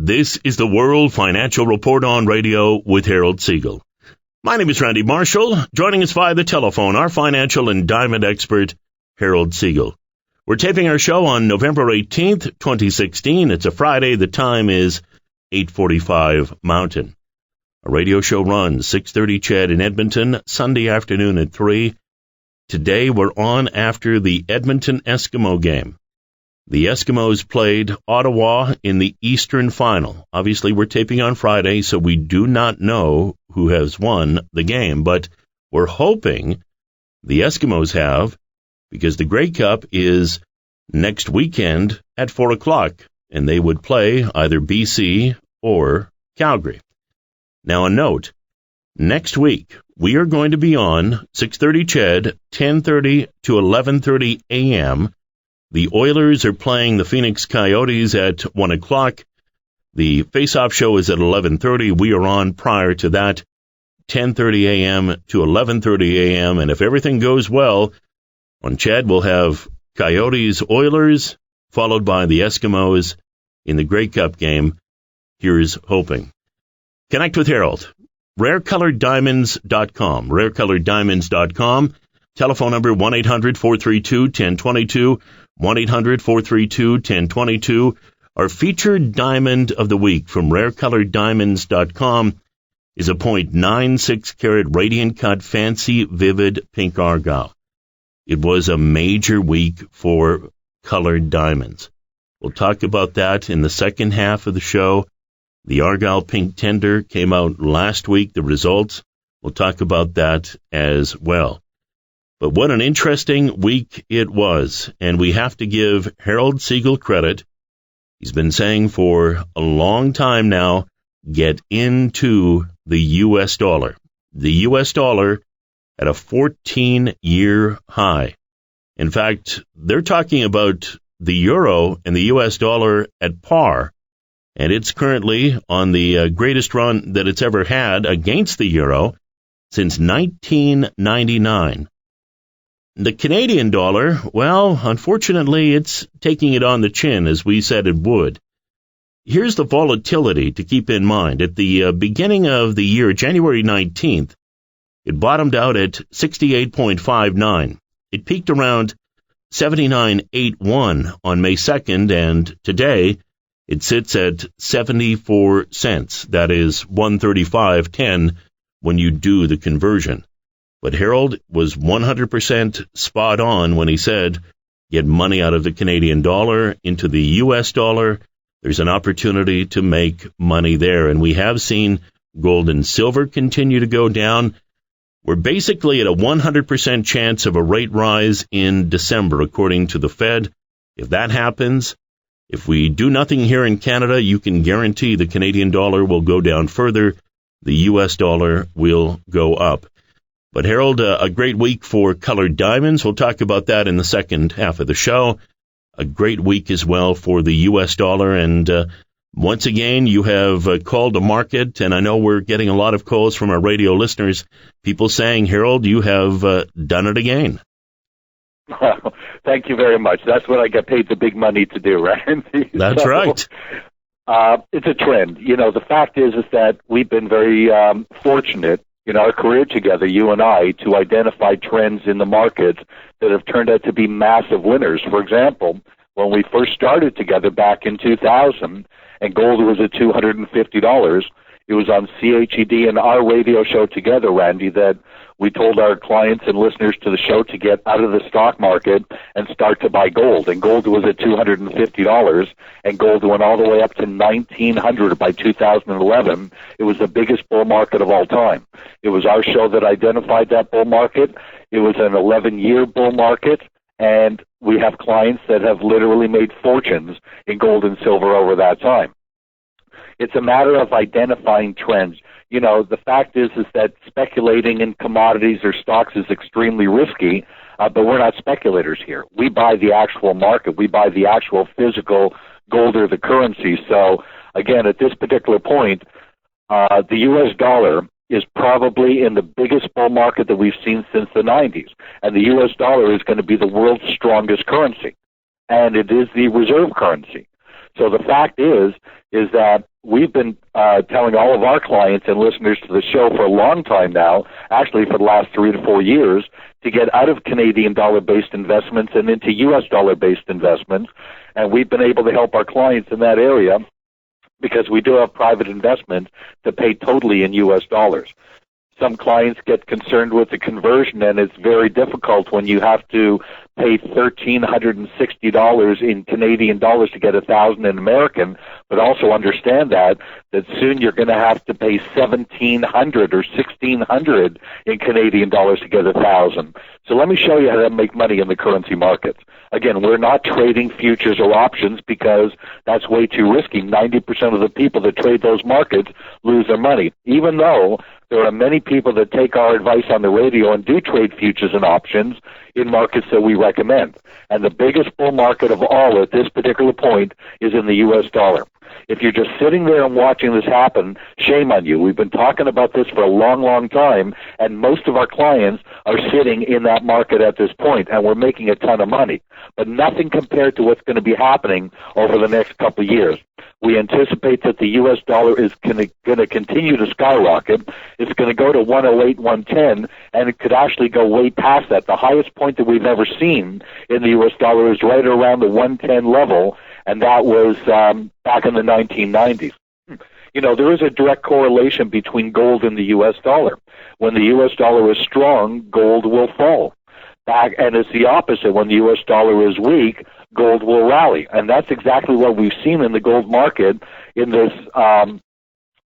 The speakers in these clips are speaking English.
This is the World Financial Report on Radio with Harold Siegel. My name is Randy Marshall. Joining us via the telephone, our financial and diamond expert, Harold Siegel. We're taping our show on November 18th, 2016. It's a Friday. The time is 8:45 Mountain. Our radio show runs 6:30 CHED in Edmonton, Sunday afternoon at 3. Today we're on after the Edmonton Eskimo game. The Eskimos played Ottawa in the Eastern Final. Obviously, we're taping on Friday, so we do not know who has won the game, but we're hoping the Eskimos have, because the Grey Cup is next weekend at 4 o'clock, and they would play either BC or Calgary. Now, a note, next week, we are going to be on 6:30 CHED, 10:30 to 11:30 a.m., The Oilers are playing the Phoenix Coyotes at 1 o'clock. The face-off show is at 11:30. We are on prior to that, 10:30 a.m. to 11:30 a.m. And if everything goes well, on CHED we'll have Coyotes Oilers, followed by the Eskimos in the Grey Cup game. Here's hoping. Connect with Harold. RareColoredDiamonds.com. RareColoredDiamonds.com. Telephone number 1-800-432-1022. 1-800-432-1022. Our featured diamond of the week from RareColoredDiamonds.com is a .96 carat radiant cut fancy vivid pink argyle. It was a major week for colored diamonds. We'll talk about that in the second half of the show. The argyle pink tender came out last week, the results. We'll talk about that as well. But what an interesting week it was, and we have to give Harold Siegel credit. He's been saying for a long time now, get into the U.S. dollar. The U.S. dollar at a 14-year high. In fact, they're talking about the euro and the U.S. dollar at par, and it's currently on the greatest run that it's ever had against the euro since 1999. The Canadian dollar, well, unfortunately, it's taking it on the chin, as we said it would. Here's the volatility to keep in mind. At the beginning of the year, January 19th, it bottomed out at 68.59. It peaked around 79.81 on May 2nd, and today it sits at 74 cents. That is 135.10 when you do the conversion. But Harold was 100% spot on when he said, get money out of the Canadian dollar into the U.S. dollar. There's an opportunity to make money there. And we have seen gold and silver continue to go down. We're basically at a 100% chance of a rate rise in December, according to the Fed. If that happens, if we do nothing here in Canada, you can guarantee the Canadian dollar will go down further. The U.S. dollar will go up. But Harold, a great week for colored diamonds. We'll talk about that in the second half of the show. A great week as well for the U.S. dollar. And once again, you have called the market, and I know we're getting a lot of calls from our radio listeners, people saying, Harold, you have done it again. Well, thank you very much. That's what I get paid the big money to do, Randy. That's right. It's a trend. You know, the fact is that we've been very fortunate in our career together, you and I, to identify trends in the markets that have turned out to be massive winners. For example, when we first started together back in 2000, and gold was at $250, it was on CHED and our radio show together, Randy, that we told our clients and listeners to the show to get out of the stock market and start to buy gold. And gold was at $250, and gold went all the way up to $1,900 by 2011. It was the biggest bull market of all time. It was our show that identified that bull market. It was an 11-year bull market, and we have clients that have literally made fortunes in gold and silver over that time. It's a matter of identifying trends. You know, the fact is that speculating in commodities or stocks is extremely risky, but we're not speculators here. We buy the actual market. We buy the actual physical gold or the currency. So, again, at this particular point, the U.S. dollar is probably in the biggest bull market that we've seen since the 90s. And the U.S. dollar is going to be the world's strongest currency. And it is the reserve currency. So the fact is that we've been telling all of our clients and listeners to the show for a long time now, actually for the last 3 to 4 years, to get out of Canadian dollar-based investments and into U.S. dollar-based investments. And we've been able to help our clients in that area because we do have private investments to pay totally in U.S. dollars. Some clients get concerned with the conversion, and it's very difficult when you have to pay $1,360 in Canadian dollars to get $1,000 in American, but also understand that soon you're going to have to pay $1,700 or $1,600 in Canadian dollars to get $1,000. So let me show you how to make money in the currency markets. Again, we're not trading futures or options because that's way too risky. 90% of the people that trade those markets lose their money, even though there are many people that take our advice on the radio and do trade futures and options in markets that we recommend. And the biggest bull market of all at this particular point is in the U.S. dollar. If you're just sitting there and watching this happen, shame on you. We've been talking about this for a long, long time, and most of our clients are sitting in that market at this point, and we're making a ton of money. But nothing compared to what's going to be happening over the next couple of years. We anticipate that the U.S. dollar is going to continue to skyrocket. It's going to go to 108, 110, and it could actually go way past that. The highest point that we've ever seen in the U.S. dollar is right around the 110 level, and that was back in the 1990s. You know, there is a direct correlation between gold and the U.S. dollar. When the U.S. dollar is strong, gold will fall. And it's the opposite. When the U.S. dollar is weak, gold will rally. And that's exactly what we've seen in the gold market in this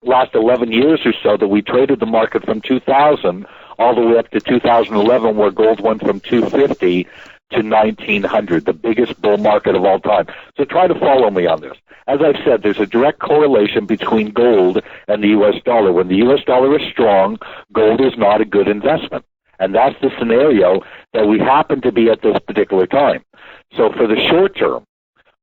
last 11 years or so, that we traded the market from 2000 all the way up to 2011, where gold went from 250 to 1900, the biggest bull market of all time. So try to follow me on this. As I've said, there's a direct correlation between gold and the U.S. dollar. When the U.S. dollar is strong, gold is not a good investment. And that's the scenario that we happen to be at this particular time. So for the short term,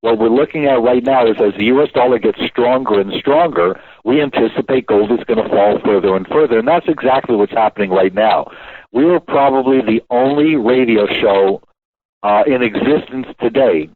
what we're looking at right now is as the U.S. dollar gets stronger and stronger, we anticipate gold is going to fall further and further. And that's exactly what's happening right now. We are probably the only radio show in existence today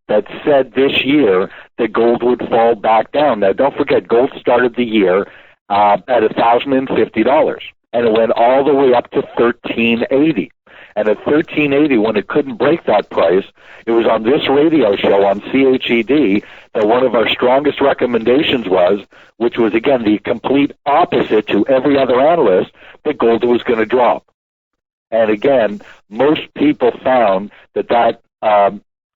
that said this year that gold would fall back down. Now, don't forget, gold started the year at $1,050, and it went all the way up to $1,380. And at $1,380, when it couldn't break that price, it was on this radio show on CHED that one of our strongest recommendations was, which was, again, the complete opposite to every other analyst, that gold was going to drop. And again, most people found that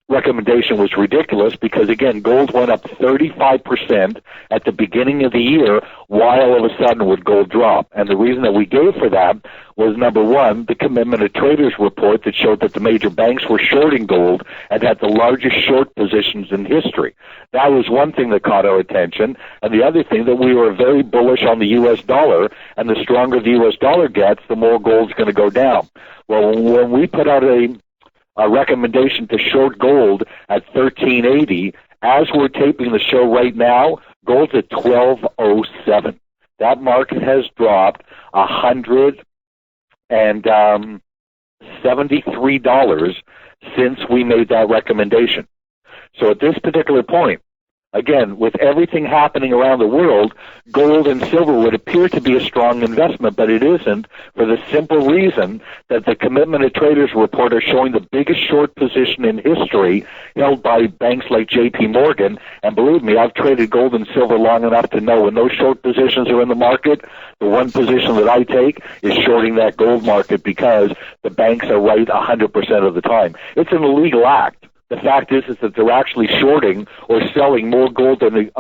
recommendation was ridiculous because, again, gold went up 35% at the beginning of the year. Why all of a sudden would gold drop? And the reason that we gave for that was, number one, the Commitment of Traders report that showed that the major banks were shorting gold and had the largest short positions in history. That was one thing that caught our attention. And the other thing, that we were very bullish on the U.S. dollar, and the stronger the U.S. dollar gets, the more gold's going to go down. Well, when we put out a recommendation to short gold at $1,380, as we're taping the show right now, gold's at $1,207. That market has dropped $173 since we made that recommendation. So at this particular point, again, with everything happening around the world, gold and silver would appear to be a strong investment, but it isn't, for the simple reason that the Commitment of Traders report are showing the biggest short position in history held by banks like J.P. Morgan. And believe me, I've traded gold and silver long enough to know when those short positions are in the market, the one position that I take is shorting that gold market because the banks are right 100% of the time. It's an illegal act. The fact is that they're actually shorting or selling more gold and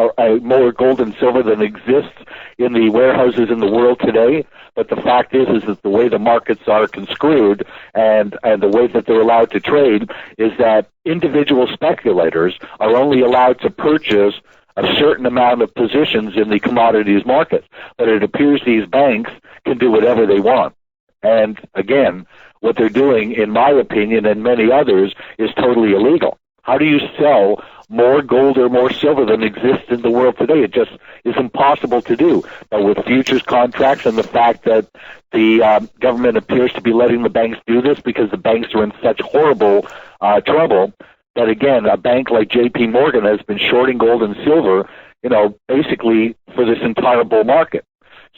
silver than exists in the warehouses in the world today. But the fact is that the way the markets are conscried and the way that they're allowed to trade is that individual speculators are only allowed to purchase a certain amount of positions in the commodities market. But it appears these banks can do whatever they want. And again, what they're doing, in my opinion, and many others, is totally illegal. How do you sell more gold or more silver than exists in the world today? It just is impossible to do. But with futures contracts and the fact that the government appears to be letting the banks do this because the banks are in such horrible trouble, that, again, a bank like J.P. Morgan has been shorting gold and silver, basically for this entire bull market.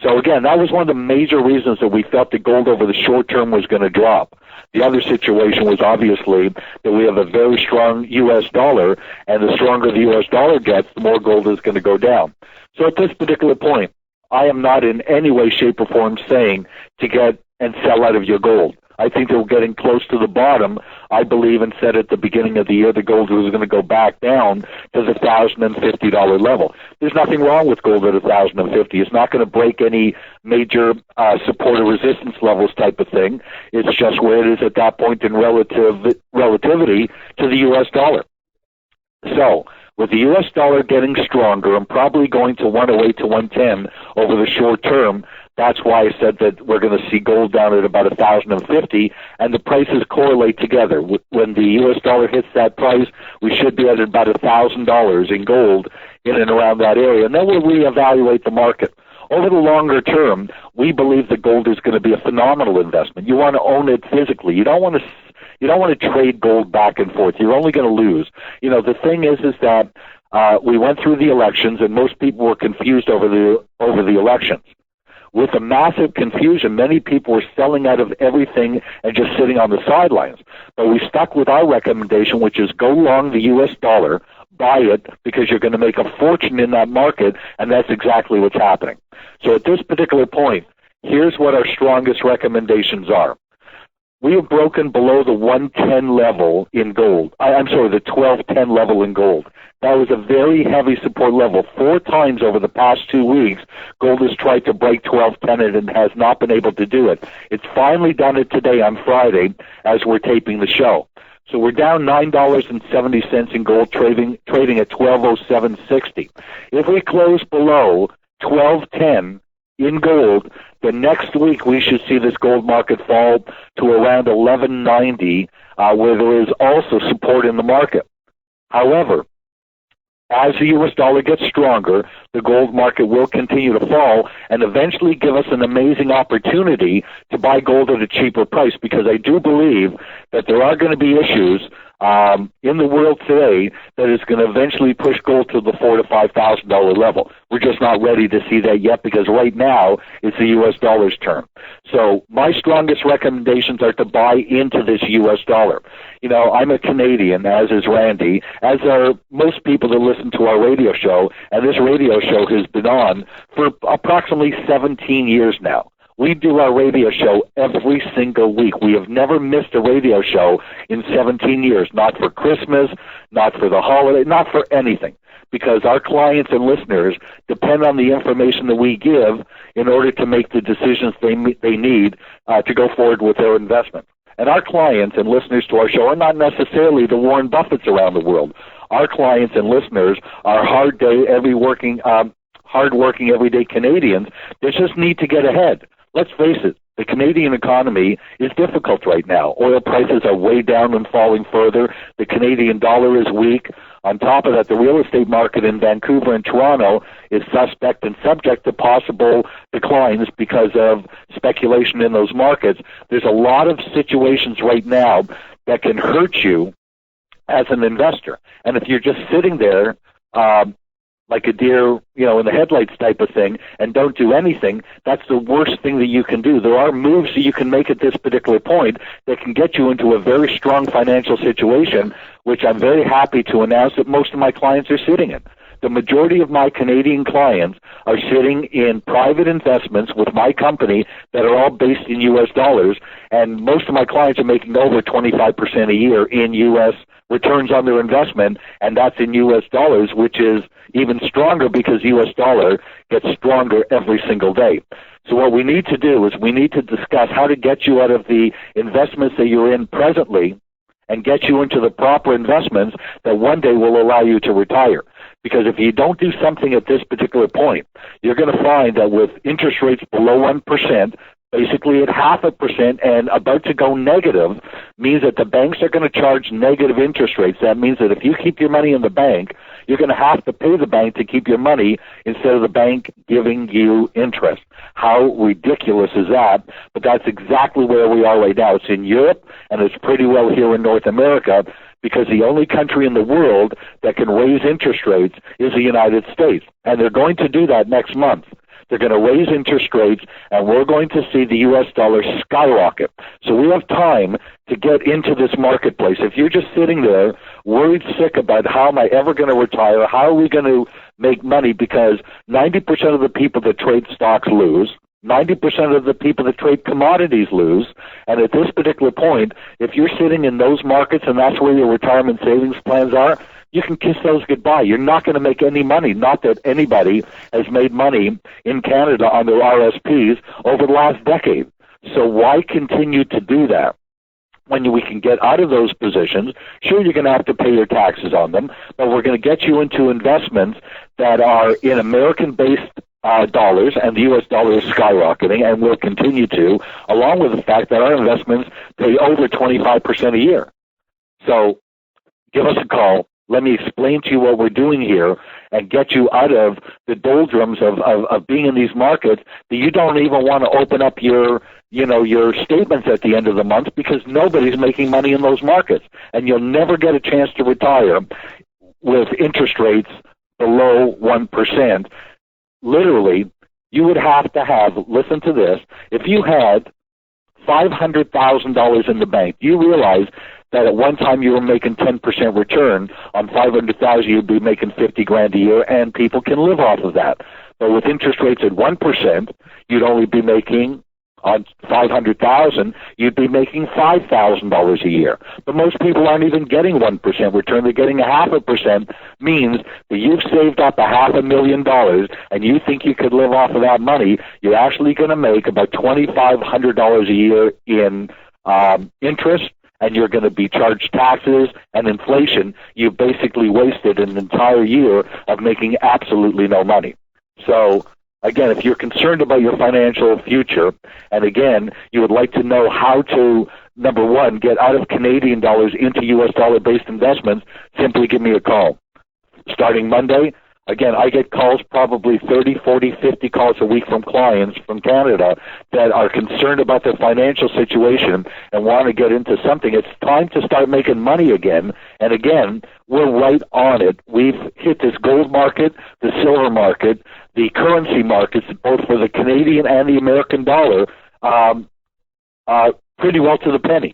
So, again, that was one of the major reasons that we felt that gold over the short term was going to drop. The other situation was obviously that we have a very strong U.S. dollar, and the stronger the U.S. dollar gets, the more gold is going to go down. So at this particular point, I am not in any way, shape, or form saying to get and sell out of your gold. I think that we're getting close to the bottom. I believe and said at the beginning of the year the gold was going to go back down to the $1,050 level. There's nothing wrong with gold at $1,050. It's not going to break any major support or resistance levels type of thing. It's just where it is at that point in relativity to the U.S. dollar. So, with the U.S. dollar getting stronger and probably going to 108 to 110 over the short term, that's why I said that we're going to see gold down at about 1,050, and the prices correlate together. When the U.S. dollar hits that price, we should be at about $1,000 in gold in and around that area, and then we'll reevaluate the market. Over the longer term, we believe that gold is going to be a phenomenal investment. You want to own it physically. You don't want to trade gold back and forth. You're only going to lose. The thing is that we went through the elections, and most people were confused over the elections. With a massive confusion, many people were selling out of everything and just sitting on the sidelines. But we stuck with our recommendation, which is go long the U.S. dollar, buy it, because you're going to make a fortune in that market, and that's exactly what's happening. So at this particular point, here's what our strongest recommendations are. We have broken below the 110 level in gold. The 1210 level in gold. That was a very heavy support level. 4 times over the past 2 weeks, gold has tried to break 1210 and has not been able to do it. It's finally done it today on Friday as we're taping the show. So we're down $9.70 in gold, trading at 1207.60. If we close below 1210 in gold, the next week we should see this gold market fall to around 1190, where there is also support in the market. However, as the U.S. dollar gets stronger, the gold market will continue to fall and eventually give us an amazing opportunity to buy gold at a cheaper price, because I do believe that there are going to be issues in the world today that is going to eventually push gold to the $4,000 to $5,000 level. We're just not ready to see that yet, because right now it's the U.S. dollar's turn. So my strongest recommendations are to buy into this U.S. dollar. I'm a Canadian, as is Randy, as are most people that listen to our radio show, and this radio show has been on for approximately 17 years now. We do our radio show every single week. We have never missed a radio show in 17 years, not for Christmas, not for the holiday, not for anything, because our clients and listeners depend on the information that we give in order to make the decisions they need to go forward with their investment. And our clients and listeners to our show are not necessarily the Warren Buffetts around the world. Our clients and listeners are hard-working, everyday Canadians that just need to get ahead. Let's face it, the Canadian economy is difficult right now. Oil prices are way down and falling further. The Canadian dollar is weak. On top of that, the real estate market in Vancouver and Toronto is suspect and subject to possible declines because of speculation in those markets. There's a lot of situations right now that can hurt you as an investor. And if you're just sitting there, like a deer, in the headlights type of thing, and don't do anything, that's the worst thing that you can do. There are moves that you can make at this particular point that can get you into a very strong financial situation, which I'm very happy to announce that most of my clients are sitting in. The majority of my Canadian clients are sitting in private investments with my company that are all based in U.S. dollars, and most of my clients are making over 25% a year in U.S. returns on their investment, and that's in U.S. dollars, which is even stronger because U.S. dollar gets stronger every single day. So what we need to do is we need to discuss how to get you out of the investments that you're in presently and get you into the proper investments that one day will allow you to retire. Because if you don't do something at this particular point, you're going to find that with interest rates below 1%, basically at 0.5% and about to go negative, means that the banks are going to charge negative interest rates. That means that if you keep your money in the bank, you're going to have to pay the bank to keep your money instead of the bank giving you interest. How ridiculous is that? But that's exactly where we are right now. It's in Europe, and it's pretty well here in North America, because the only country in the world that can raise interest rates is the United States. And they're going to do that next month. They're going to raise interest rates, and we're going to see the U.S. dollar skyrocket. So we have time to get into this marketplace. If you're just sitting there worried sick about how am I ever going to retire, how are we going to make money, because 90% of the people that trade stocks lose, 90% of the people that trade commodities lose, and at this particular point, if you're sitting in those markets and that's where your retirement savings plans are, you can kiss those goodbye. You're not going to make any money. Not that anybody has made money in Canada on their RSPs over the last decade. So why continue to do that when we can get out of those positions? Sure, you're going to have to pay your taxes on them, but we're going to get you into investments that are in American-based dollars, and the U.S. dollar is skyrocketing and will continue to, along with the fact that our investments pay over 25% a year. So give us a call. Let me explain to you what we're doing here and get you out of the doldrums of being in these markets that you don't even want to open up your statements at the end of the month, because nobody's making money in those markets. And you'll never get a chance to retire with interest rates below 1%. Literally, you would have to have, listen to this, if you had $500,000 in the bank, you realize that at one time you were making 10% return on $500,000, you'd be making $50,000 a year, and people can live off of that. But with interest rates at 1%, you'd only be making on $500,000, you'd be making $5,000 a year. But most people aren't even getting 1% return; they're getting 0.5%. Means that you've saved up $500,000, and you think you could live off of that money. You're actually going to make about $2,500 a year in interest, and you're going to be charged taxes and inflation. You've basically wasted an entire year of making absolutely no money. So again, if you're concerned about your financial future, and again, you would like to know how to, number one, get out of Canadian dollars into U.S. dollar-based investments, simply give me a call. Starting Monday, again, I get calls, probably 30, 40, 50 calls a week from clients from Canada that are concerned about their financial situation and want to get into something. It's time to start making money again. And again, we're right on it. We've hit this gold market, the silver market, the currency markets, both for the Canadian and the American dollar, pretty well to the penny.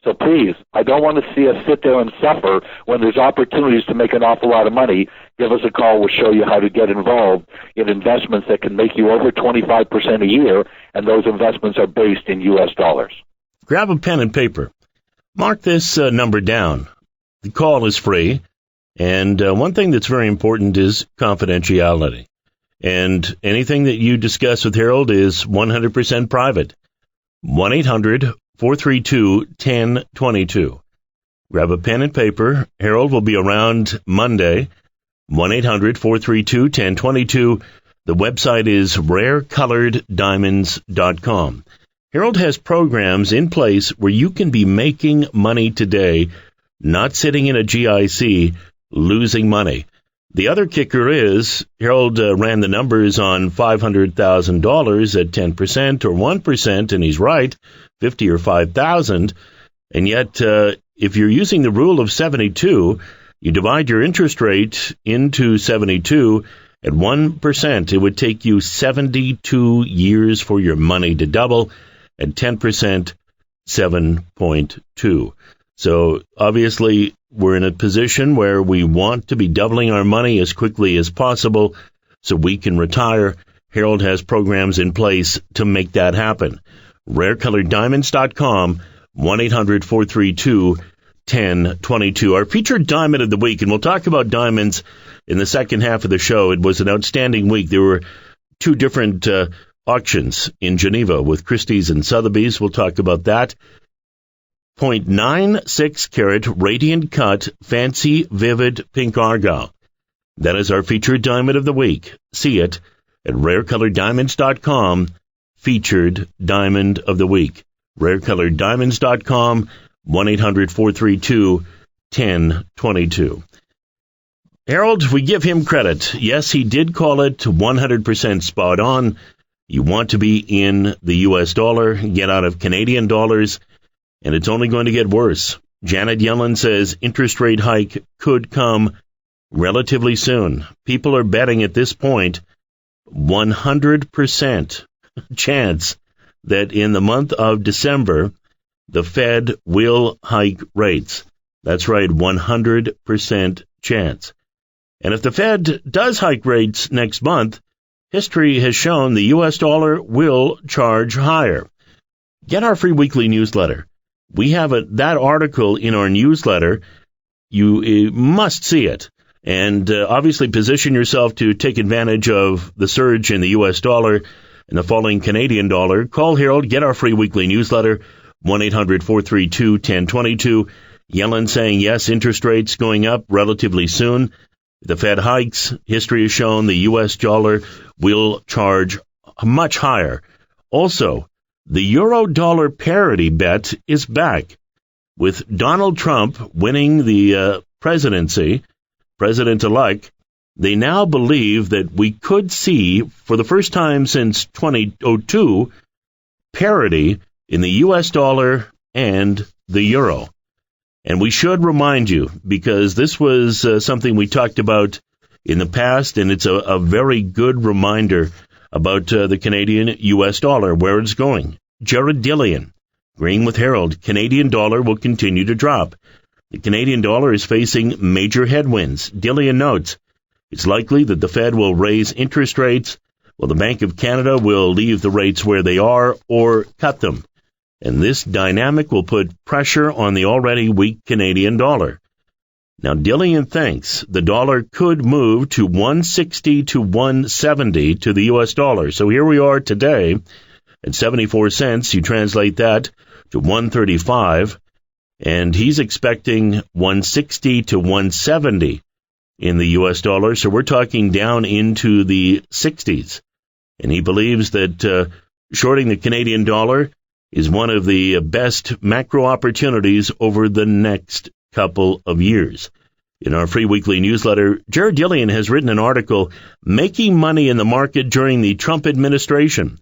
So please, I don't want to see us sit there and suffer when there's opportunities to make an awful lot of money. Give us a call. We'll show you how to get involved in investments that can make you over 25% a year, and those investments are based in U.S. dollars. Grab a pen and paper. Mark this number down. The call is free, and one thing that's very important is confidentiality. And anything that you discuss with Harold is 100% private. 1-800-432-1022. Grab a pen and paper. Harold will be around Monday. 1-800-432-1022. The website is rarecoloreddiamonds.com. Harold has programs in place where you can be making money today, not sitting in a GIC losing money. The other kicker is, Harold ran the numbers on $500,000 at 10% or 1%, and he's right, 50 or 5,000. And yet, if you're using the rule of 72, you divide your interest rate into 72 at 1%. It would take you 72 years for your money to double. At 10%, 7.2. So obviously, we're in a position where we want to be doubling our money as quickly as possible so we can retire. Harold has programs in place to make that happen. RareColoredDiamonds.com, 1-800-432-1022. Our featured diamond of the week, and we'll talk about diamonds in the second half of the show. It was an outstanding week. There were two different auctions in Geneva with Christie's and Sotheby's. We'll talk about that. 0.96 carat radiant cut fancy vivid pink argyle. That is our featured diamond of the week. See it at rarecoloreddiamonds.com. Featured diamond of the week. rarecoloreddiamonds.com. 1-800-432-1022. Harold, we give him credit. Yes, he did call it 100% spot on. You want to be in the U.S. dollar, get out of Canadian dollars, and it's only going to get worse. Janet Yellen says interest rate hike could come relatively soon. People are betting at this point 100% chance that in the month of December, the Fed will hike rates. That's right, 100% chance. And if the Fed does hike rates next month, history has shown the U.S. dollar will charge higher. Get our free weekly newsletter. We have that article in our newsletter. You must see it. And obviously position yourself to take advantage of the surge in the U.S. dollar and the falling Canadian dollar. Call Harold, get our free weekly newsletter, 1-800-432-1022. Yellen saying, yes, interest rates going up relatively soon. The Fed hikes. History has shown the U.S. dollar will charge much higher. Also, the euro-dollar parity bet is back. With Donald Trump winning the presidency, president-elect, they now believe that we could see, for the first time since 2002, parity in the U.S. dollar and the euro. And we should remind you, because this was something we talked about in the past, and it's a very good reminder about the Canadian-U.S. dollar, where it's going. Jared Dillian, agreeing with Harold, Canadian dollar will continue to drop. The Canadian dollar is facing major headwinds. Dillian notes, it's likely that the Fed will raise interest rates, while the Bank of Canada will leave the rates where they are or cut them. And this dynamic will put pressure on the already weak Canadian dollar. Now, Dillian thinks the dollar could move to 160 to 170 to the U.S. dollar. So here we are today at 74 cents. You translate that to 135, and he's expecting 160 to 170 in the U.S. dollar. So we're talking down into the 60s. And he believes that shorting the Canadian dollar is one of the best macro opportunities over the next couple of years. In our free weekly newsletter, Jared Dillian has written an article, Making Money in the Market During the Trump Administration.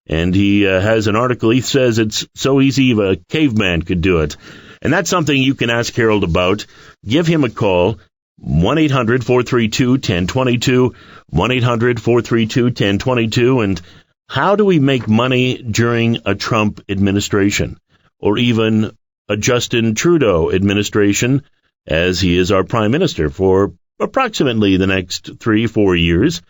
And he has an article, he says it's so easy a caveman could do it. And that's something you can ask Harold about. Give him a call, 1-800-432-1022, 1-800-432-1022, and how do we make money during a Trump administration, or even a Justin Trudeau administration, as he is our prime minister for approximately the next 3-4 years?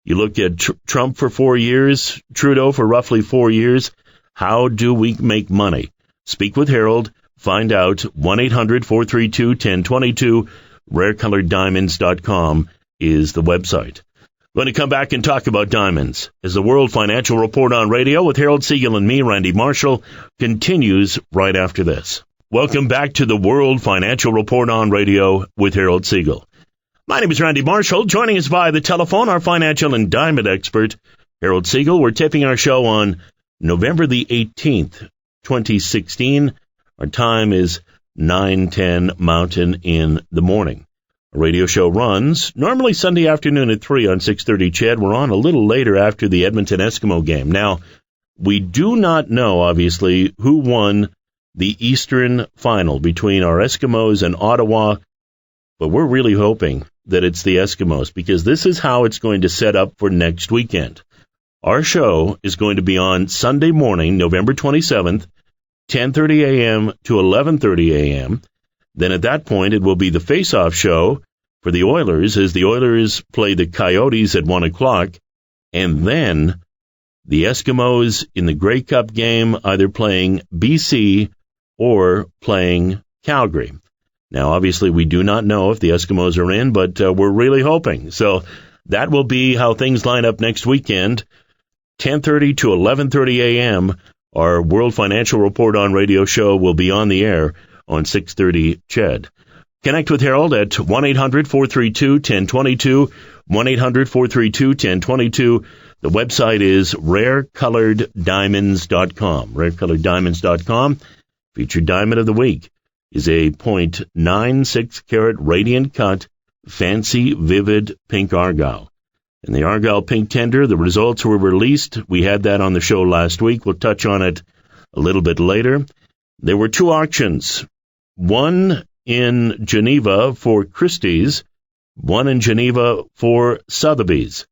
You look at Trump for 4 years, Trudeau for roughly 4 years. How do we make money? Speak with Harold. Find out. 1-800-432-1022. RareColoredDiamonds.com is the website. We're going to come back and talk about diamonds as the World Financial Report on Radio with Harold Siegel and me, Randy Marshall, continues right after this. Welcome back to the World Financial Report on Radio with Harold Siegel. My name is Randy Marshall. Joining us via the telephone, our financial and diamond expert, Harold Siegel. We're taping our show on November the 18th, 2016. Our time is 9:10 Mountain in the morning. Our radio show runs normally Sunday afternoon at 3 on 630 CHED. We're on a little later after the Edmonton Eskimo game. Now, we do not know, obviously, who won the Eastern final between our Eskimos and Ottawa, but we're really hoping that it's the Eskimos, because this is how it's going to set up for next weekend. Our show is going to be on Sunday morning, November 27th, 10:30 a.m. to 11:30 a.m. Then at that point, it will be the face-off show for the Oilers as the Oilers play the Coyotes at 1 o'clock, and then the Eskimos in the Grey Cup game either playing BC or playing Calgary. Now, obviously, we do not know if the Eskimos are in, but we're really hoping. So that will be how things line up next weekend, 10:30 to 11:30 a.m. Our World Financial Report on Radio show will be on the air on 630 CHED. Connect with Harold at 1-800-432-1022, 1-800-432-1022. The website is RareColoredDiamonds.com, RareColoredDiamonds.com. Featured diamond of the week is a .96 carat radiant cut, fancy, vivid pink argyle. And the argyle pink tender, the results were released. We had that on the show last week. We'll touch on it a little bit later. There were 2 auctions. one in Geneva for Christie's, one in Geneva for Sotheby's.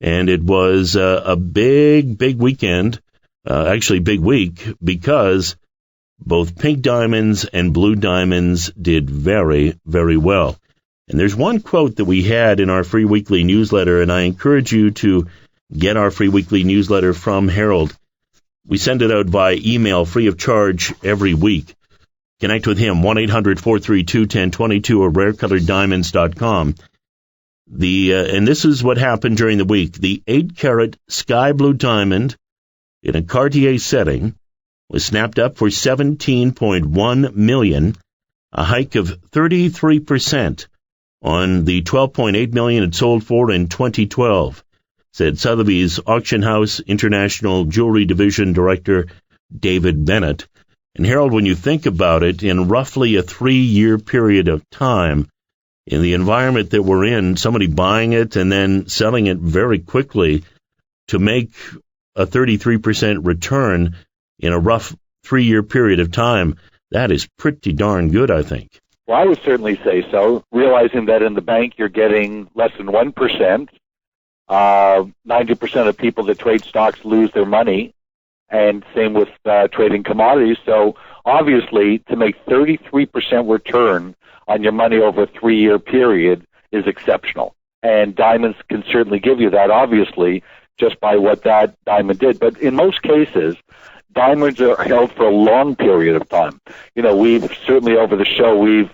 And it was a big weekend, actually big week, because both pink diamonds and blue diamonds did very, very well. And there's one quote that we had in our free weekly newsletter, and I encourage you to get our free weekly newsletter from Harold. We send it out via email free of charge every week. Connect with him, 1-800-432-1022 or rarecoloreddiamonds.com. And this is what happened during the week. The 8-carat sky blue diamond in a Cartier setting was snapped up for $17.1 million, a hike of 33% on the $12.8 million it sold for in 2012, said Sotheby's Auction House International Jewelry Division Director David Bennett. And Harold, when you think about it, in roughly a 3-year period of time, in the environment that we're in, somebody buying it and then selling it very quickly to make a 33% return in a rough 3-year period of time, that is pretty darn good, I think. Well, I would certainly say so, realizing that in the bank you're getting less than 1%. 90% of people that trade stocks lose their money, and same with trading commodities. So obviously, to make 33% return on your money over a 3-year period is exceptional. And diamonds can certainly give you that, obviously, just by what that diamond did. But in most cases, diamonds are held for a long period of time. You know, we've certainly over the show, we've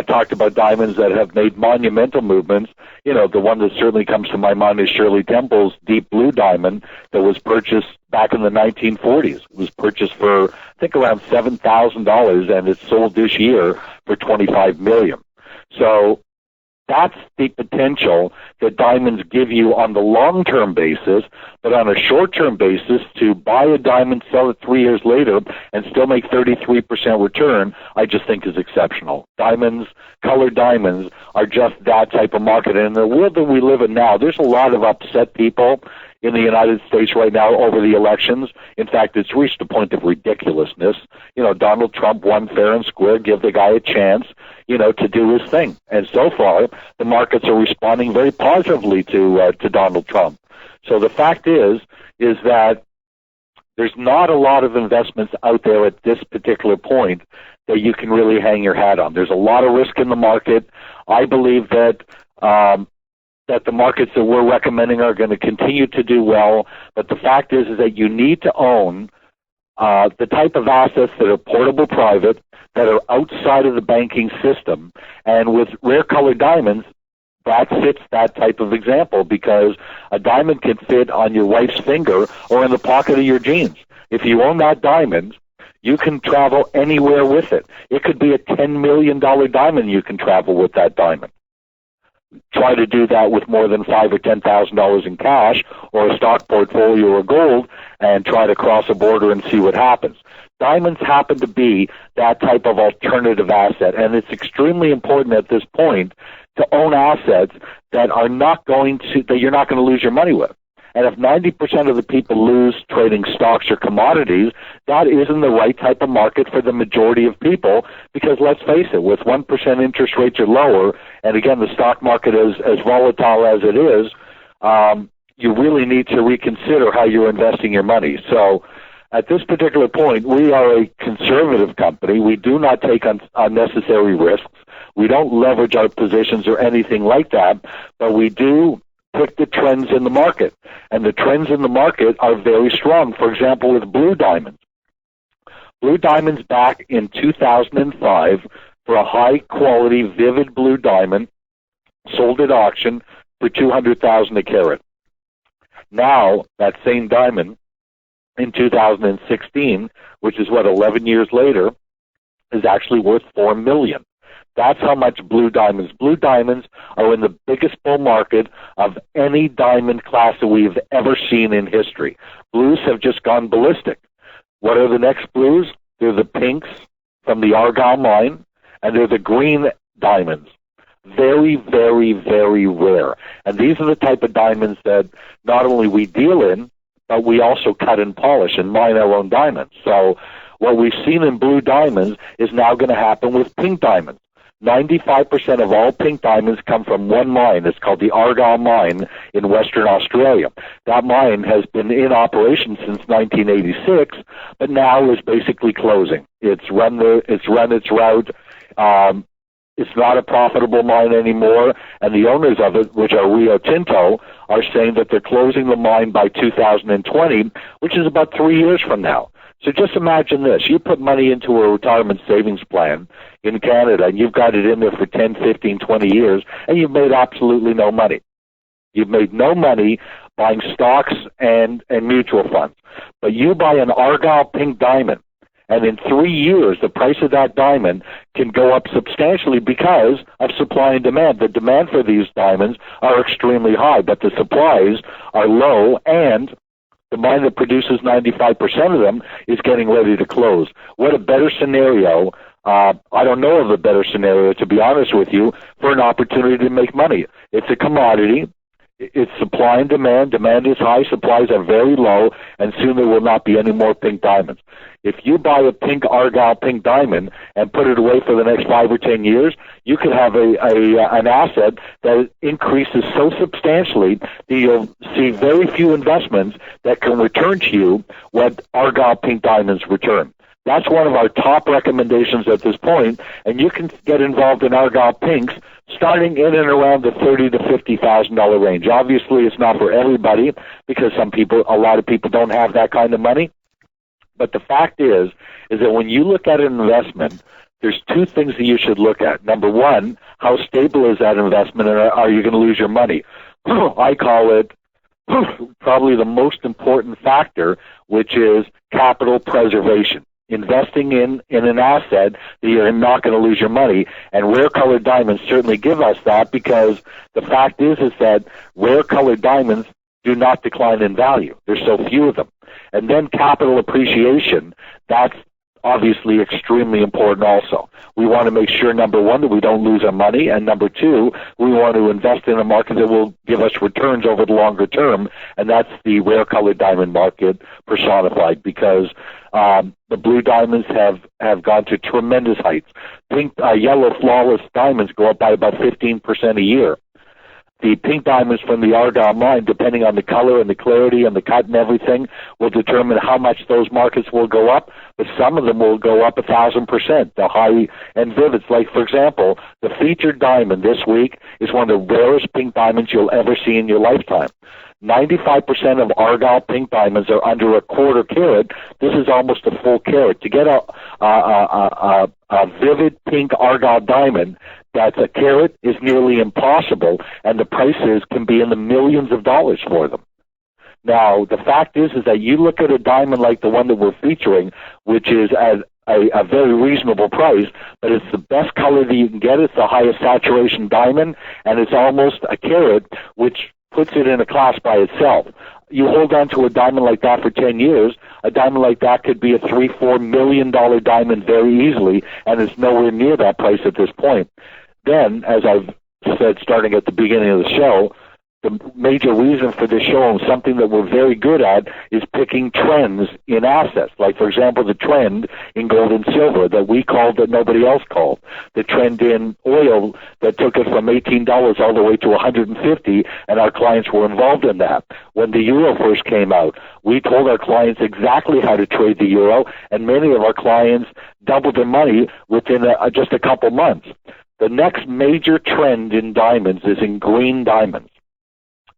talked about diamonds that have made monumental movements. You know, the one that certainly comes to my mind is Shirley Temple's deep blue diamond that was purchased back in the 1940s. It was purchased for, I think, around $7,000, and it's sold this year for $25 million. So that's the potential that diamonds give you on the long-term basis, but on a short-term basis, to buy a diamond, sell it 3 years later, and still make 33% return, I just think is exceptional. Diamonds, colored diamonds, are just that type of market. And in the world that we live in now, there's a lot of upset people in the United States right now over the elections. In fact, it's reached a point of ridiculousness. You know, Donald Trump won fair and square. Give the guy a chance, you know, to do his thing. And so far, the markets are responding very positively to Donald Trump. So the fact is that there's not a lot of investments out there at this particular point that you can really hang your hat on. There's a lot of risk in the market. I believe that the markets that we're recommending are going to continue to do well. But the fact is that you need to own the type of assets that are portable private, that are outside of the banking system. And with rare colored diamonds, that fits that type of example, because a diamond can fit on your wife's finger or in the pocket of your jeans. If you own that diamond, you can travel anywhere with it. It could be a $10 million diamond. You can travel with that diamond. Try to do that with more than $5,000 or $10,000 in cash or a stock portfolio or gold, and try to cross a border and see what happens. Diamonds happen to be that type of alternative asset, and it's extremely important at this point to own assets that are not going to, that you're not going to lose your money with. And if 90% of the people lose trading stocks or commodities, that isn't the right type of market for the majority of people, because let's face it, with 1% interest rates are lower, and again, the stock market is as volatile as it is, you really need to reconsider how you're investing your money. So at this particular point, we are a conservative company. We do not take unnecessary risks. We don't leverage our positions or anything like that, but we do pick the trends in the market. And the trends in the market are very strong. For example, with blue diamonds. Blue diamonds back in 2005 for a high-quality, vivid blue diamond sold at auction for $200,000 a carat. Now, that same diamond in 2016, which is 11 years later, is actually worth $4 million. That's how much blue diamonds. Blue diamonds are in the biggest bull market of any diamond class that we've ever seen in history. Blues have just gone ballistic. What are the next blues? They're the pinks from the Argyle mine, and they're the green diamonds. Very, very, very rare. And these are the type of diamonds that not only we deal in, but we also cut and polish and mine our own diamonds. So what we've seen in blue diamonds is now going to happen with pink diamonds. 95% of all pink diamonds come from one mine. It's called the Argyle Mine in Western Australia. That mine has been in operation since 1986, but now is basically closing. It's run its route. It's not a profitable mine anymore, and the owners of it, which are Rio Tinto, are saying that they're closing the mine by 2020, which is about 3 years from now. So just imagine this. You put money into a retirement savings plan in Canada, and you've got it in there for 10, 15, 20 years, and you've made absolutely no money. You've made no money buying stocks and mutual funds. But you buy an Argyle pink diamond, and in 3 years, the price of that diamond can go up substantially because of supply and demand. The demand for these diamonds are extremely high, but the supplies are low, and the mine that produces 95% of them is getting ready to close. What a better scenario. I don't know of a better scenario, to be honest with you, for an opportunity to make money. It's a commodity. It's supply and demand. Demand is high, supplies are very low, and soon there will not be any more pink diamonds. If you buy a pink Argyle pink diamond and put it away for the next 5 or 10 years, you could have an asset that increases so substantially that you'll see very few investments that can return to you what Argyle pink diamonds return. That's one of our top recommendations at this point, and you can get involved in Argyle pinks starting in and around the $30,000 to $50,000 range. Obviously, it's not for everybody because a lot of people don't have that kind of money. But the fact is that when you look at an investment, there's two things that you should look at. Number one, how stable is that investment, and are you going to lose your money? I call it probably the most important factor, which is capital preservation. Investing in an asset that you're not going to lose your money. And rare colored diamonds certainly give us that, because the fact is that rare colored diamonds do not decline in value. There's so few of them. And then capital appreciation, that's obviously extremely important also. We want to make sure, number one, that we don't lose our money, and number two, we want to invest in a market that will give us returns over the longer term, and that's the rare colored diamond market personified, because the blue diamonds have gone to tremendous heights. Pink, yellow flawless diamonds go up by about 15% a year. The pink diamonds from the Argyle mine, depending on the color and the clarity and the cut and everything, will determine how much those markets will go up, but some of them will go up 1,000%. The high-end vivids, like, for example, the featured diamond this week is one of the rarest pink diamonds you'll ever see in your lifetime. 95% of Argyle pink diamonds are under a quarter carat. This is almost a full carat. To get a vivid pink Argyle diamond that's a carat is nearly impossible, and the prices can be in the millions of dollars for them. Now, the fact is that you look at a diamond like the one that we're featuring, which is at a very reasonable price, but it's the best color that you can get. It's the highest saturation diamond, and it's almost a carat, which puts it in a class by itself. You hold on to a diamond like that for 10 years, a diamond like that could be a $3-4 million diamond very easily, and it's nowhere near that price at this point. Then, as I've said starting at the beginning of the show, the major reason for this show, and something that we're very good at, is picking trends in assets. Like, for example, the trend in gold and silver that we called that nobody else called. The trend in oil that took it from $18 all the way to $150, and our clients were involved in that. When the euro first came out, we told our clients exactly how to trade the euro, and many of our clients doubled their money within just a couple months. The next major trend in diamonds is in green diamonds.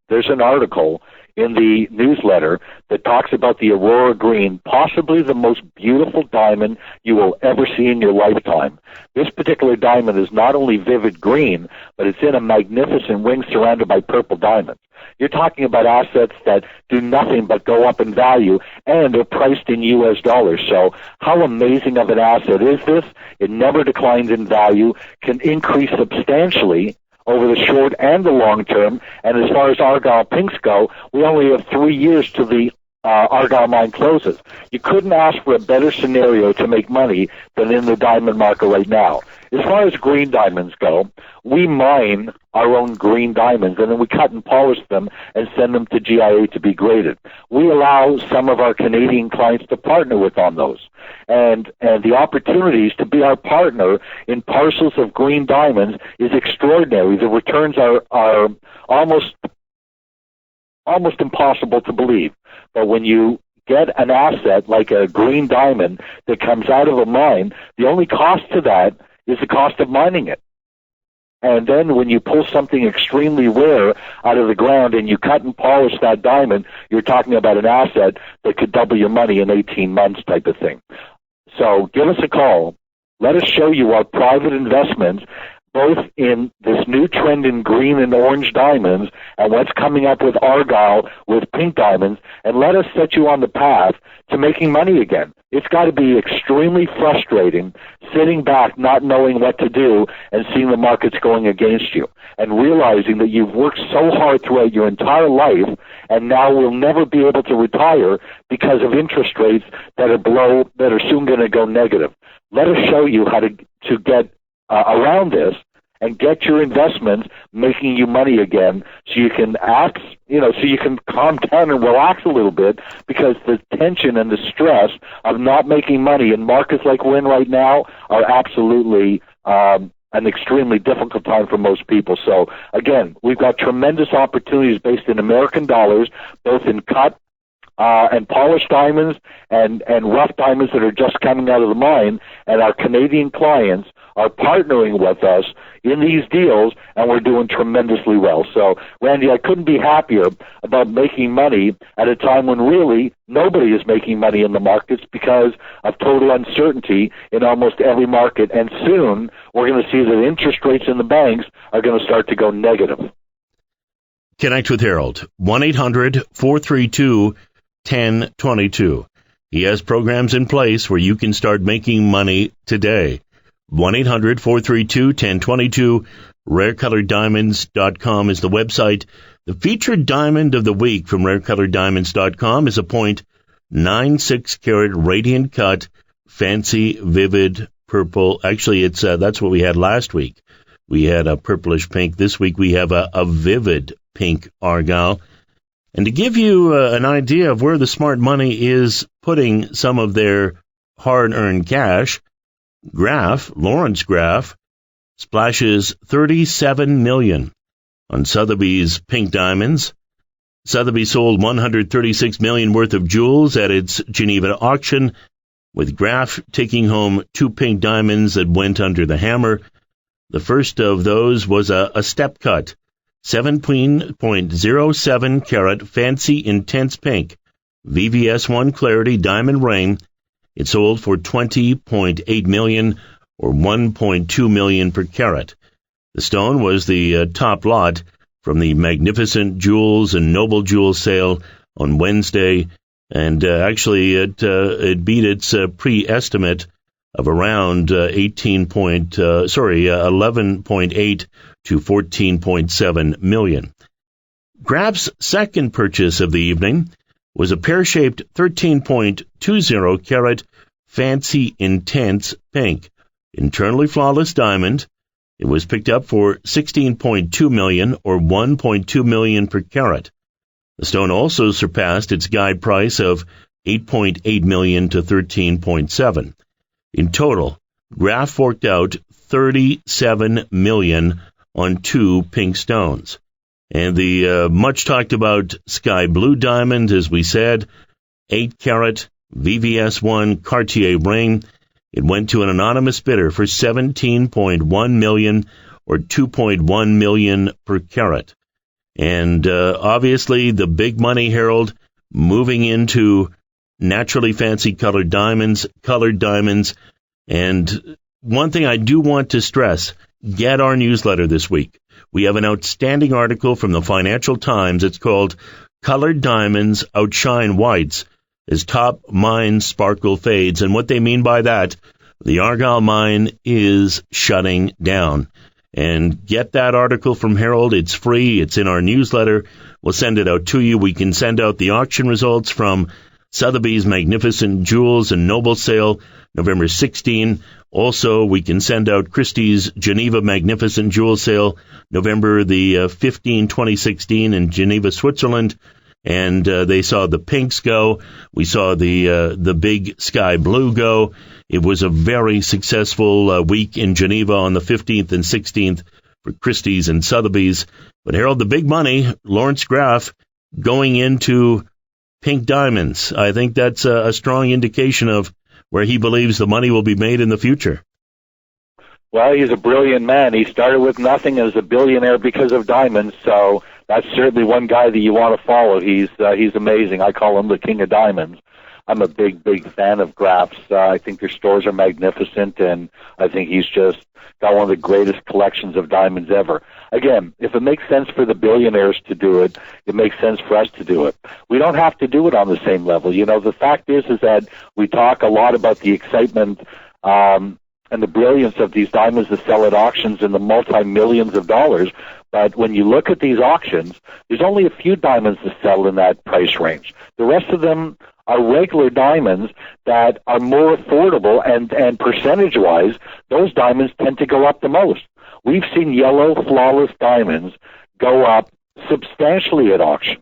There's an article in the newsletter that talks about the Aurora Green, possibly the most beautiful diamond you will ever see in your lifetime. This particular diamond is not only vivid green, but it's in a magnificent ring surrounded by purple diamonds. You're talking about assets that do nothing but go up in value, and are priced in U.S. dollars. So how amazing of an asset is this? It never declines in value, can increase substantially over the short and the long term. And as far as Argyle pinks go, we only have 3 years to the Argyle mine closes. You couldn't ask for a better scenario to make money than in the diamond market right now. As far as green diamonds go, we mine our own green diamonds, and then we cut and polish them and send them to GIA to be graded. We allow some of our Canadian clients to partner with on those. And the opportunities to be our partner in parcels of green diamonds is extraordinary. The returns are almost impossible to believe. But when you get an asset like a green diamond that comes out of a mine, the only cost to that is the cost of mining it. And then when you pull something extremely rare out of the ground and you cut and polish that diamond, you're talking about an asset that could double your money in 18 months type of thing. So give us a call. Let us show you our private investments, both in this new trend in green and orange diamonds and what's coming up with Argyle with pink diamonds, and let us set you on the path to making money again. It's got to be extremely frustrating sitting back not knowing what to do and seeing the markets going against you and realizing that you've worked so hard throughout your entire life and now will never be able to retire because of interest rates that are soon going to go negative. Let us show you how to get around this and get your investments making you money again, so you can so you can calm down and relax a little bit, because the tension and the stress of not making money in markets like we're in right now are absolutely an extremely difficult time for most people. So again, we've got tremendous opportunities based in American dollars, both in cut and polished diamonds and rough diamonds that are just coming out of the mine, and our Canadian clients are partnering with us in these deals, and we're doing tremendously well. So, Randy, I couldn't be happier about making money at a time when really nobody is making money in the markets because of total uncertainty in almost every market, and soon we're going to see that interest rates in the banks are going to start to go negative. Connect with Harold, 1-800-432-1022. He has programs in place where you can start making money today. 1-800-432-1022. RareColoredDiamonds.com is the website. The featured diamond of the week from RareColoredDiamonds.com is a .96 carat radiant cut, fancy, vivid purple. Actually, it's that's what we had last week. We had a purplish pink. This week we have a vivid pink Argyle. And to give you an idea of where the smart money is putting some of their hard-earned cash, Lawrence Graff, splashes $37 million on Sotheby's pink diamonds. Sotheby sold $136 million worth of jewels at its Geneva auction, with Graff taking home 2 pink diamonds that went under the hammer. The first of those was a step cut, 7.07 carat fancy intense pink, VVS1 clarity diamond ring. It sold for $20.8 million, or $1.2 million per carat. The stone was the top lot from the Magnificent Jewels and Noble Jewels sale on Wednesday, and actually it beat its pre-estimate of around 11.8 to $14.7 million. Graff's second purchase of the evening was a pear-shaped 13.20 carat fancy intense pink, internally flawless diamond. It was picked up for $16.2 million, or $1.2 million per carat. The stone also surpassed its guide price of $8.8 million to $13.7. In total, Graff forked out $37 million on 2 pink stones. And the much talked about sky blue diamond, as we said, 8 carat VVS1 Cartier ring. It went to an anonymous bidder for $17.1 million, or $2.1 million per carat. And obviously the big money, Harold, moving into naturally fancy colored diamonds. And one thing I do want to stress, get our newsletter this week. We have an outstanding article from the Financial Times. It's called Colored Diamonds Outshine Whites as Top Mine Sparkle Fades. And what they mean by that, the Argyle mine is shutting down. And get that article from Harold. It's free. It's in our newsletter. We'll send it out to you. We can send out the auction results from Sotheby's Magnificent Jewels and Noble Sale, November 16. Also, we can send out Christie's Geneva Magnificent Jewel Sale, November the 15, 2016 in Geneva, Switzerland. And they saw the pinks go. We saw the big sky blue go. It was a very successful week in Geneva on the 15th and 16th for Christie's and Sotheby's. But Harold, the big money, Lawrence Graff, going into pink diamonds. I think that's a strong indication of where he believes the money will be made in the future. Well, he's a brilliant man. He started with nothing and is a billionaire because of diamonds, so that's certainly one guy that you want to follow. He's amazing. I call him the king of diamonds. I'm a big fan of Graff's. I think their stores are magnificent, and I think he's just got one of the greatest collections of diamonds ever. Again, if it makes sense for the billionaires to do it, it makes sense for us to do it. We don't have to do it on the same level. You know, the fact is that we talk a lot about the excitement and the brilliance of these diamonds that sell at auctions in the multi-millions of dollars. But when you look at these auctions, there's only a few diamonds that sell in that price range. The rest of them are regular diamonds that are more affordable, and percentage-wise, those diamonds tend to go up the most. We've seen yellow, flawless diamonds go up substantially at auction.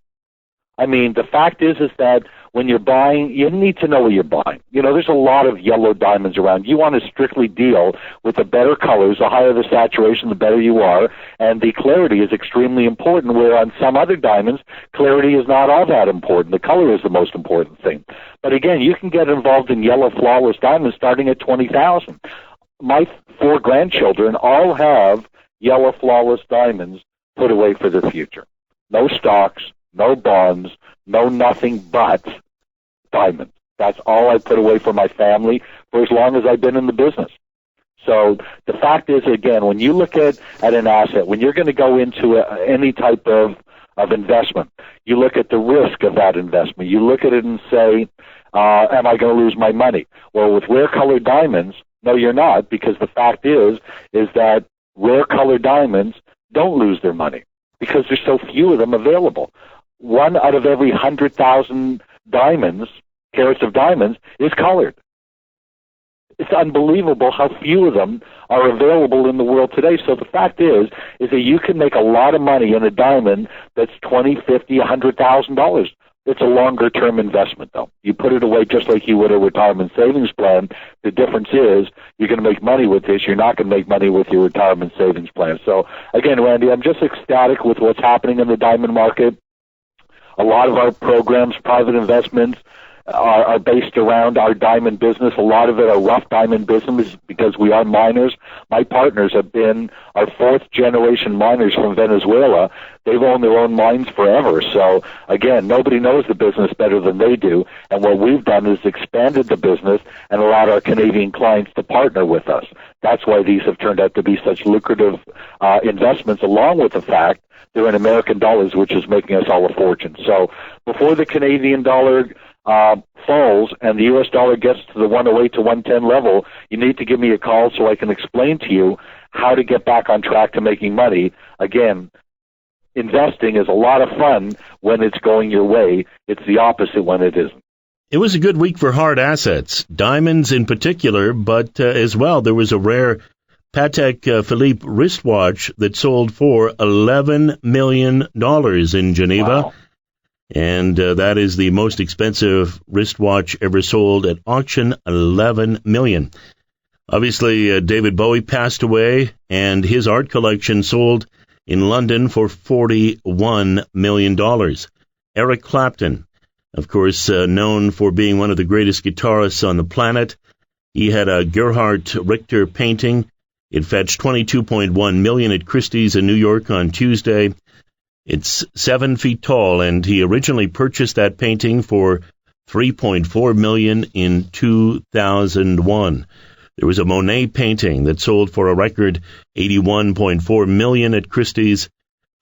I mean, the fact is that when you're buying, you need to know what you're buying. You know, there's a lot of yellow diamonds around. You want to strictly deal with the better colors. The higher the saturation, the better you are. And the clarity is extremely important, where on some other diamonds, clarity is not all that important. The color is the most important thing. But again, you can get involved in yellow, flawless diamonds starting at $20,000. My 4 grandchildren all have yellow, flawless diamonds put away for their future. No stocks, no bonds, no nothing but diamonds. That's all I put away for my family for as long as I've been in the business. So the fact is, again, when you look at an asset, when you're going to go into any type of investment, you look at the risk of that investment. You look at it and say, am I going to lose my money? Well, with rare colored diamonds, no, you're not, because the fact is that rare colored diamonds don't lose their money because there's so few of them available. 1 out of every 100,000 diamonds, carats of diamonds, is colored. It's unbelievable how few of them are available in the world today. So the fact is that you can make a lot of money in a diamond that's $20,000, $50,000, $100,000. It's a longer-term investment, though. You put it away just like you would a retirement savings plan. The difference is you're going to make money with this. You're not going to make money with your retirement savings plan. So, again, Randy, I'm just ecstatic with what's happening in the diamond market. A lot of our programs, private investments, are based around our diamond business. A lot of it are rough diamond business because we are miners. My partners have been our 4th generation miners from Venezuela. They've owned their own mines forever. So, again, nobody knows the business better than they do. And what we've done is expanded the business and allowed our Canadian clients to partner with us. That's why these have turned out to be such lucrative investments, along with the fact they're in American dollars, which is making us all a fortune. So before the Canadian dollar falls and the U.S. dollar gets to the 108 to 110 level, you need to give me a call so I can explain to you how to get back on track to making money. Again, investing is a lot of fun when it's going your way. It's the opposite when it isn't. It was a good week for hard assets, diamonds in particular, but as well there was a rare Patek Philippe wristwatch that sold for $11 million in Geneva. Wow. And that is the most expensive wristwatch ever sold at auction, $11 million. Obviously, David Bowie passed away, and his art collection sold in London for $41 million. Eric Clapton, of course, known for being one of the greatest guitarists on the planet. He had a Gerhard Richter painting. It fetched $22.1 million at Christie's in New York on Tuesday. It's 7 feet tall, and he originally purchased that painting for $3.4 million in 2001. There was a Monet painting that sold for a record $81.4 million at Christie's.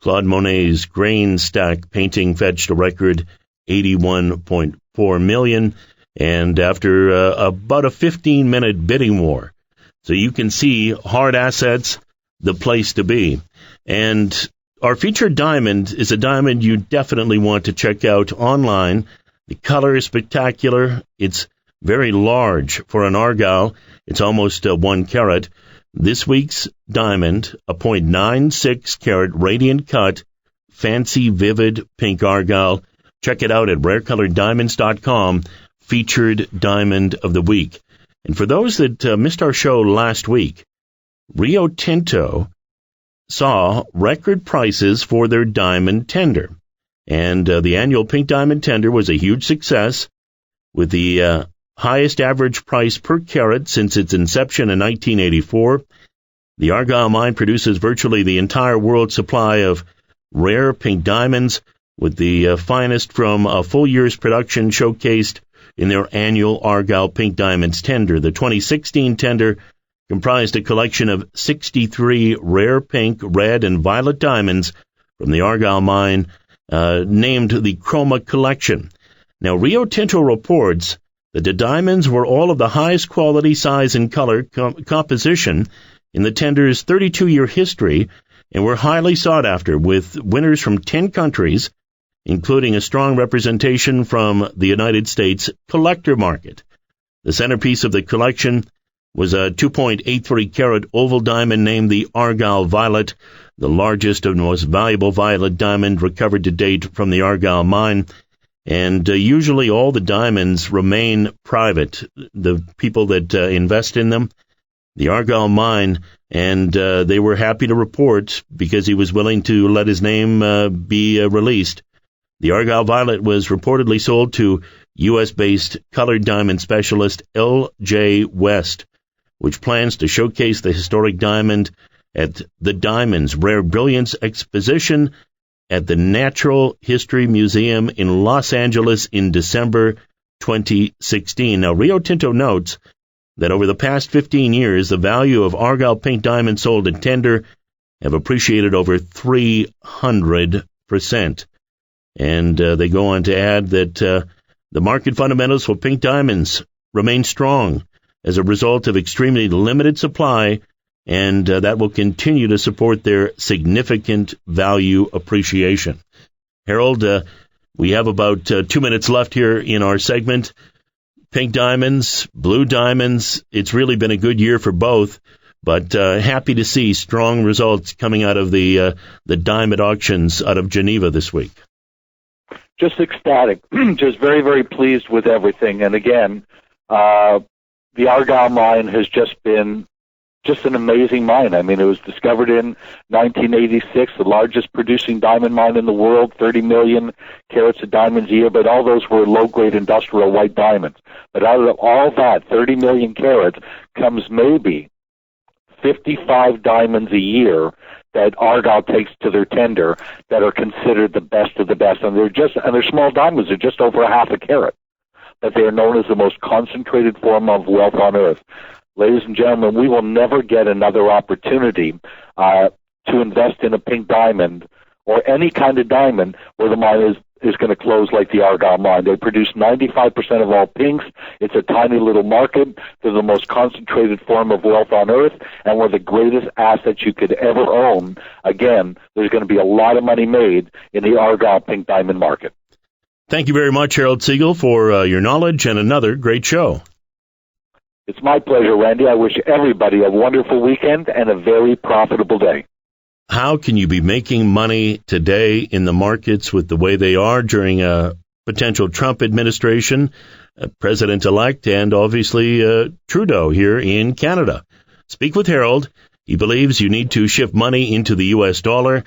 Claude Monet's grain stack painting fetched a record $81.4 million, and after about a 15-minute bidding war. So you can see hard assets, the place to be. And our featured diamond is a diamond you definitely want to check out online. The color is spectacular. It's very large for an Argyle. It's almost 1 carat. This week's diamond, a 0.96 carat radiant cut, fancy, vivid pink Argyle. Check it out at rarecoloreddiamonds.com, featured diamond of the week. And for those that missed our show last week, Rio Tinto saw record prices for their diamond tender. And the annual pink diamond tender was a huge success, with the highest average price per carat since its inception in 1984. The Argyle mine produces virtually the entire world's supply of rare pink diamonds, with the finest from a full year's production showcased in their annual Argyle Pink Diamonds tender. The 2016 tender comprised a collection of 63 rare pink, red, and violet diamonds from the Argyle mine, named the Chroma Collection. Now, Rio Tinto reports that the diamonds were all of the highest quality, size, and color composition in the tender's 32-year history, and were highly sought after, with winners from 10 countries, including a strong representation from the United States collector market. The centerpiece of the collection was a 2.83 carat oval diamond named the Argyle Violet, the largest and most valuable violet diamond recovered to date from the Argyle mine. And usually all the diamonds remain private, the people that invest in them. The Argyle mine, and they were happy to report, because he was willing to let his name be released. The Argyle Violet was reportedly sold to U.S.-based colored diamond specialist L.J. West, which plans to showcase the historic diamond at the Diamonds Rare Brilliance Exposition at the Natural History Museum in Los Angeles in December 2016. Now, Rio Tinto notes that over the past 15 years, the value of Argyle pink diamonds sold at tender have appreciated over 300%. And they go on to add that the market fundamentals for pink diamonds remain strong as a result of extremely limited supply, and that will continue to support their significant value appreciation. Harold, we have about 2 minutes left here in our segment. Pink diamonds, blue diamonds, it's really been a good year for both, but happy to see strong results coming out of the diamond auctions out of Geneva this week. Just ecstatic, just very, very pleased with everything. And again, the Argyle mine has just been just an amazing mine. I mean, it was discovered in 1986, the largest producing diamond mine in the world, 30 million carats of diamonds a year, but all those were low-grade industrial white diamonds. But out of all that, 30 million carats, comes maybe 55 diamonds a year that Argyle takes to their tender that are considered the best of the best. And they're small diamonds. They're just over a half a carat. But they are known as the most concentrated form of wealth on earth. Ladies and gentlemen, we will never get another opportunity to invest in a pink diamond or any kind of diamond where the mine is going to close like the Argyle mine. They produce 95% of all pinks. It's a tiny little market. They're the most concentrated form of wealth on earth, and one of the greatest assets you could ever own. Again, there's going to be a lot of money made in the Argyle pink diamond market. Thank you very much, Harold Siegel, for your knowledge and another great show. It's my pleasure, Randy. I wish everybody a wonderful weekend and a very profitable day. How can you be making money today in the markets with the way they are during a potential Trump administration, President-elect, and obviously Trudeau here in Canada? Speak with Harold. He believes you need to shift money into the U.S. dollar.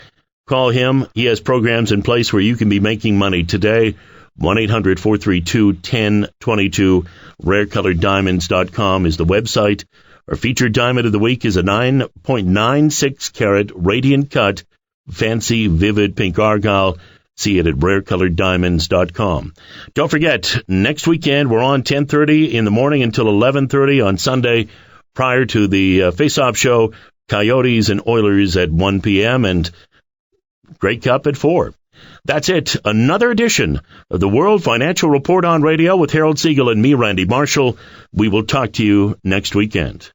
Call him. He has programs in place where you can be making money today. 1-800-432-1022. RareColoredDiamonds.com is the website. Our featured diamond of the week is a 9.96 carat radiant cut, fancy, vivid pink Argyle. See it at RareColoredDiamonds.com. Don't forget, next weekend we're on 10:30 in the morning until 11:30 on Sunday, prior to the face-off show, Coyotes and Oilers at 1 p.m. and Grey Cup at 4. That's it. Another edition of the World Financial Report on Radio with Harold Siegel and me, Randy Marshall. We will talk to you next weekend.